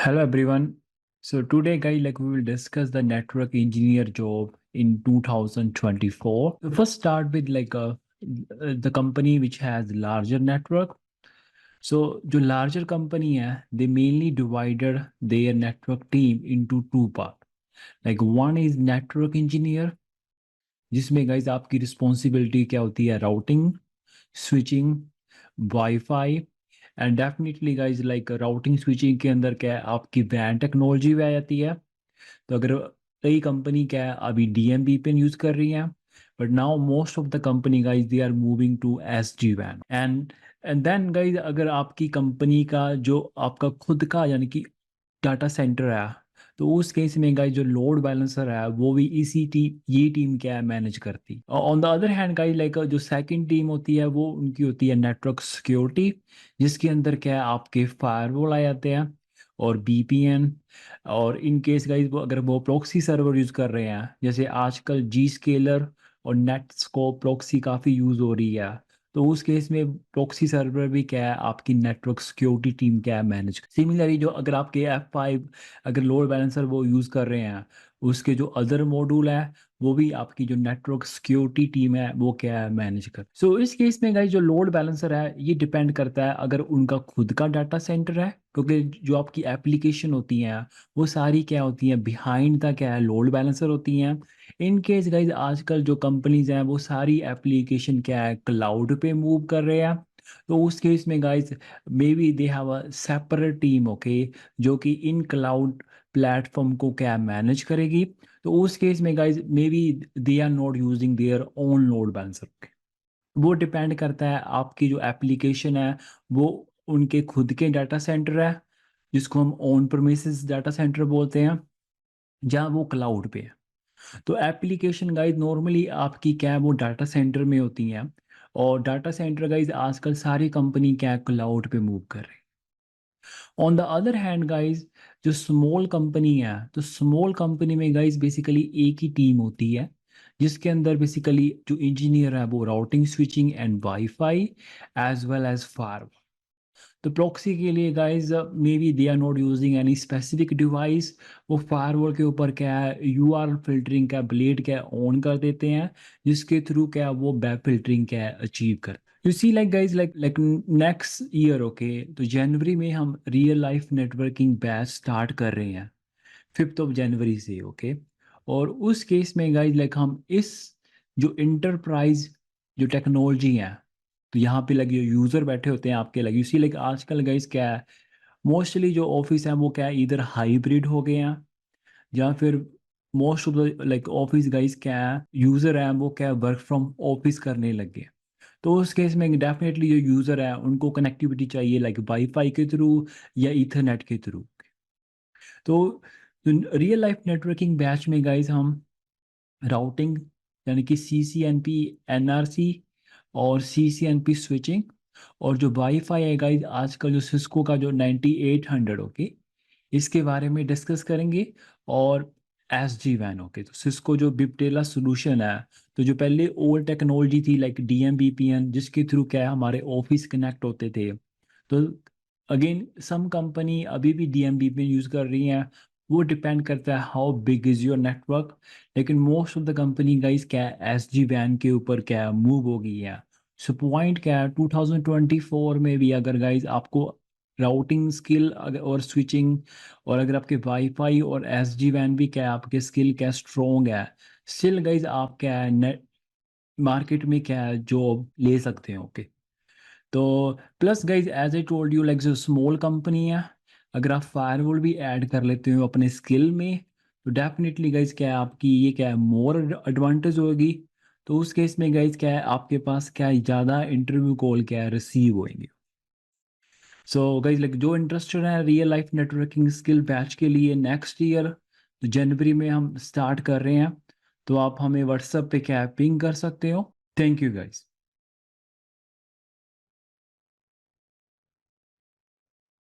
Hello everyone. So today guys we will discuss the network engineer job in 2024. So first start with the company which has larger network. So जो larger company है they mainly divided their network team into two part. Like one is network engineer जिसमें guys आपकी responsibility क्या होती है routing switching wifi and definitely guys like routing switching के अंदर क्या है आपकी वैन टेक्नोलॉजी भी आ जाती है। तो अगर कई कंपनी क्या है अभी डीएमबीपीएन यूज कर रही है but now most of the company guys they are moving to SD वैन एंड देन गाइज अगर आपकी कंपनी का जो आपका खुद का यानी कि डाटा सेंटर है तो उस केस में गाइज जो लोड बैलेंसर है वो भी ये टीम क्या है मैनेज करती। On the other hand guys like जो सेकंड टीम होती है वो उनकी होती है नेटवर्क सिक्योरिटी जिसके अंदर क्या है आपके फायरवॉल आ जाते हैं और बीपीएन। और इन केस गाइज वो अगर वो प्रॉक्सी सर्वर यूज कर रहे हैं जैसे आजकल जी स्केलर और नेटस्कोप प्रॉक्सी काफ़ी यूज हो रही है तो उस केस में प्रॉक्सी सर्वर भी क्या है आपकी नेटवर्क सिक्योरिटी टीम क्या है मैनेज। सिमिलरली जो अगर आपके F5 अगर लोड बैलेंसर वो यूज़ कर रहे हैं उसके जो अदर मॉड्यूल है वो भी आपकी जो नेटवर्क सिक्योरिटी टीम है वो क्या है मैनेज कर। सो इस केस में गाइस जो लोड बैलेंसर है ये डिपेंड करता है अगर उनका खुद का डाटा सेंटर है क्योंकि जो आपकी एप्लीकेशन होती हैं वो सारी क्या होती हैं बिहाइंड द क्या है लोड बैलेंसर होती हैं। इन केस गाइज आजकल जो कंपनीज हैं वो सारी एप्लीकेशन क्या है क्लाउड पे मूव कर रहे हैं। तो उस केस में guys may be they have a separate team okay जो कि इन क्लाउड प्लेटफॉर्म को क्या मैनेज करेगी। तो उस केस में guys may be they are not using their own load balancer. वो डिपेंड करता है आपकी जो एप्लीकेशन है वो उनके खुद के डाटा सेंटर है जिसको हम ऑन प्रेमिसेस डाटा सेंटर बोलते हैं जहाँ वो क्लाउड पे है। तो एप्लीकेशन गाइज नॉर्मली आपकी क्या है वो डाटा सेंटर में होती हैं और डाटा सेंटर गाइज आजकल सारी कंपनी क्या क्लाउड पे मूव कर रही है। On the other hand guys जो स्मॉल कंपनी है तो स्मॉल कंपनी में गाइज बेसिकली एक ही टीम होती है जिसके अंदर बेसिकली जो इंजीनियर है वो routing switching and wifi as well as fire. तो प्रॉक्सी के लिए guys may be they are not using any specific device. वो फायरवॉल के ऊपर क्या है यूआरएल फिल्टरिंग का ब्लेड क्या ऑन कर देते हैं जिसके थ्रू क्या वो वेब फिल्टरिंग क्या अचीव कर। You see like guys like next year okay तो जनवरी में हम real life networking batch start कर रहे हैं 5 जनवरी से ओके। और उस केस में गाइज लाइक हम इस जो इंटरप्राइज जो टेक्नोलॉजी है तो यहाँ पे लगे यूजर बैठे होते हैं आपके लगे इसी लाइक आजकल गाइज क्या है मोस्टली जो ऑफिस है वो क्या है इधर हाइब्रिड हो गए हैं या फिर most of the like office guys क्या है यूजर है वो क्या वर्क फ्रॉम ऑफिस करने लगे। तो उस केस में डेफिनेटली जो यूजर है उनको कनेक्टिविटी चाहिए लाइक वाईफाई के थ्रू या इथरनेट के थ्रू। तो रियल लाइफ नेटवर्किंग बैच में गाइज हम राउटिंग यानी कि CCNP NRC और CCNP स्विचिंग और जो वाईफाई है गाइज आजकल जो सिस्को का जो 9800 ओके इसके बारे में डिस्कस करेंगे। और SD WAN ओके तो सिस्को जो बिपटेला सोल्यूशन है तो जो पहले ओल्ड टेक्नोलॉजी थी लाइक DMBPN जिसके थ्रू क्या है हमारे ऑफिस कनेक्ट होते थे। तो अगेन सम कंपनी अभी भी DMBPN यूज़ कर रही हैं। वो डिपेंड करता है how big is your network. लेकिन most of the company guys क्या है SD WAN के ऊपर क्या मूव हो गई है। सो पॉइंट क्या है 2024 में भी अगर गाइज आपको राउटिंग स्किल और स्विचिंग और अगर आपके वाईफाई और SD WAN भी क्या है आपके स्किल क्या स्ट्रोंग है स्टिल गाइज आप क्या है नेट मार्केट में क्या है जॉब ले सकते हैं ओके। तो plus guys as I told you like जो स्मॉल कंपनी है अगर आप फायरवॉल भी ऐड कर लेते हो अपने स्किल में तो डेफिनेटली गाइज क्या है आपकी ये क्या है मोर एडवांटेज होगी। तो उस केस में गाइज क्या है आपके पास क्या है ज़्यादा इंटरव्यू कॉल क्या है रिसीव होंगे। सो गाइज लाइक जो इंटरेस्टेड है real life networking skill batch के लिए नेक्स्ट ईयर तो जनवरी में हम स्टार्ट कर रहे हैं। तो आप हमें व्हाट्सएप पे क्या पिंग कर सकते हो। Thank you guys.